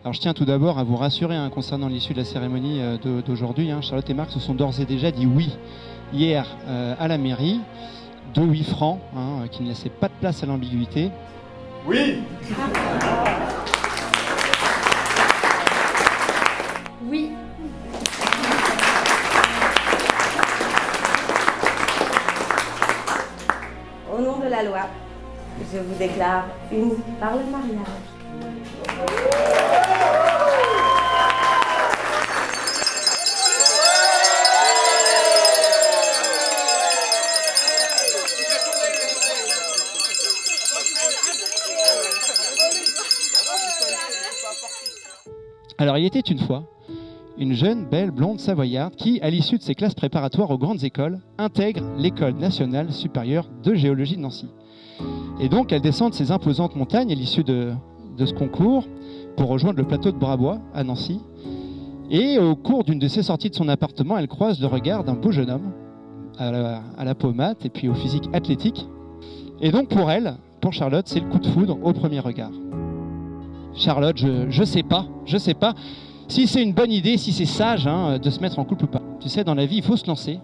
Alors je tiens tout d'abord à vous rassurer concernant l'issue de la cérémonie d'aujourd'hui. Charlotte et Marc se sont d'ores et déjà dit oui hier à la mairie, de 8 francs, qui ne laissait pas de place à l'ambiguïté. Oui. Oui. Au nom de la loi, je vous déclare unis par le mariage. Alors il était une fois une jeune, belle, blonde savoyarde qui, à l'issue de ses classes préparatoires aux grandes écoles, intègre l'École nationale supérieure de géologie de Nancy. Et donc elle descend de ces imposantes montagnes à l'issue de ce concours pour rejoindre le plateau de Brabois à Nancy. Et au cours d'une de ses sorties de son appartement, elle croise le regard d'un beau jeune homme à la peau mate et puis au physique athlétique. Et donc pour elle, pour Charlotte, c'est le coup de foudre au premier regard. Charlotte, je sais pas si c'est une bonne idée, si c'est sage de se mettre en couple ou pas. Tu sais, dans la vie, il faut se lancer.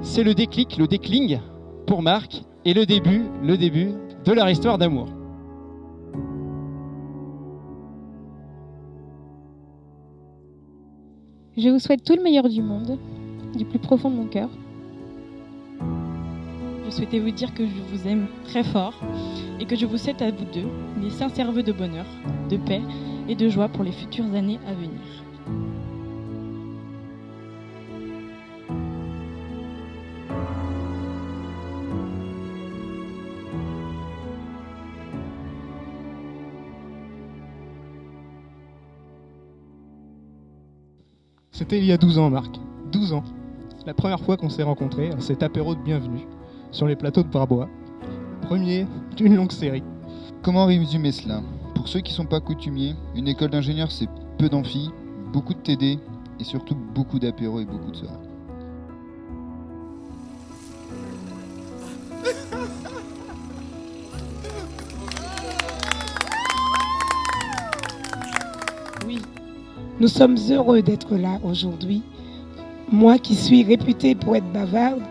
C'est le déclic, le décling pour Marc et le début de leur histoire d'amour. Je vous souhaite tout le meilleur du monde, du plus profond de mon cœur. Je souhaitais vous dire que je vous aime très fort et que je vous souhaite à vous deux des sincères vœux de bonheur, de paix et de joie pour les futures années à venir. C'était il y a 12 ans, Marc. 12 ans. La première fois qu'on s'est rencontrés à cet apéro de bienvenue sur les plateaux de Brabois. Premier d'une longue série. Comment résumer cela? Pour ceux qui ne sont pas coutumiers, une école d'ingénieur c'est peu d'amphi, beaucoup de TD et surtout beaucoup d'apéros et beaucoup de soirées. Oui, nous sommes heureux d'être là aujourd'hui. Moi qui suis réputée pour être bavarde,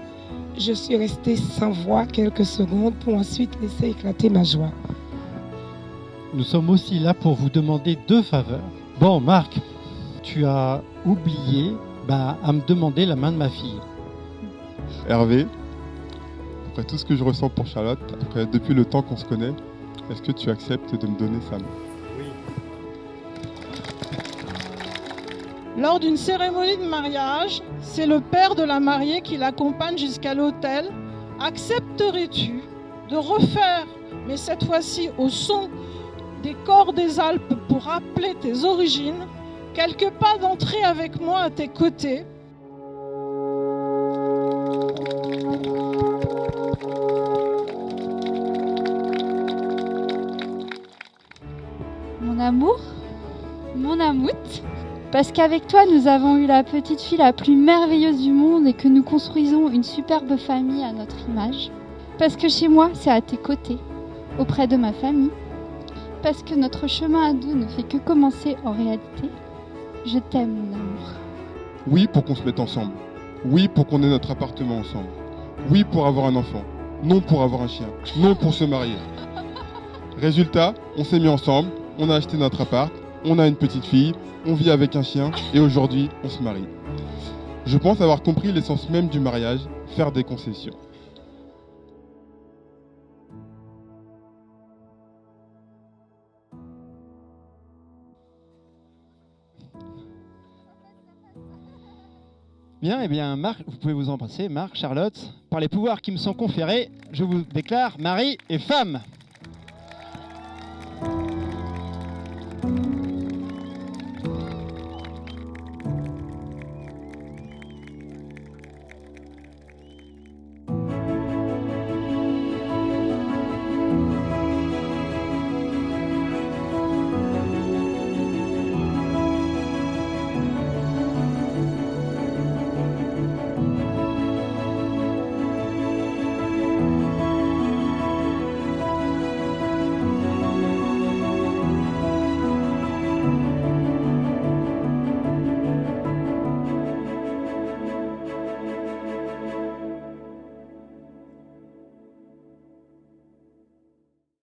je suis restée sans voix quelques secondes pour ensuite laisser éclater ma joie. Nous sommes aussi là pour vous demander 2 faveurs. Bon, Marc, tu as oublié à me demander la main de ma fille. Hervé, après tout ce que je ressens pour Charlotte, depuis le temps qu'on se connaît, est-ce que tu acceptes de me donner sa main? Lors d'une cérémonie de mariage, c'est le père de la mariée qui l'accompagne jusqu'à l'autel. Accepterais-tu de refaire, mais cette fois-ci au son des cors des Alpes pour rappeler tes origines, quelques pas d'entrée avec moi à tes côtés? Mon amour, mon amoute, parce qu'avec toi, nous avons eu la petite fille la plus merveilleuse du monde et que nous construisons une superbe famille à notre image. Parce que chez moi, c'est à tes côtés, auprès de ma famille. Parce que notre chemin à deux ne fait que commencer en réalité. Je t'aime, mon amour. Oui, pour qu'on se mette ensemble. Oui, pour qu'on ait notre appartement ensemble. Oui, pour avoir un enfant. Non, pour avoir un chien. Non, pour se marier. Résultat, on s'est mis ensemble, on a acheté notre appart, on a une petite fille, on vit avec un chien et aujourd'hui, on se marie. Je pense avoir compris l'essence même du mariage, faire des concessions. Bien, Marc, vous pouvez vous embrasser. Marc, Charlotte, par les pouvoirs qui me sont conférés, je vous déclare mari et femme.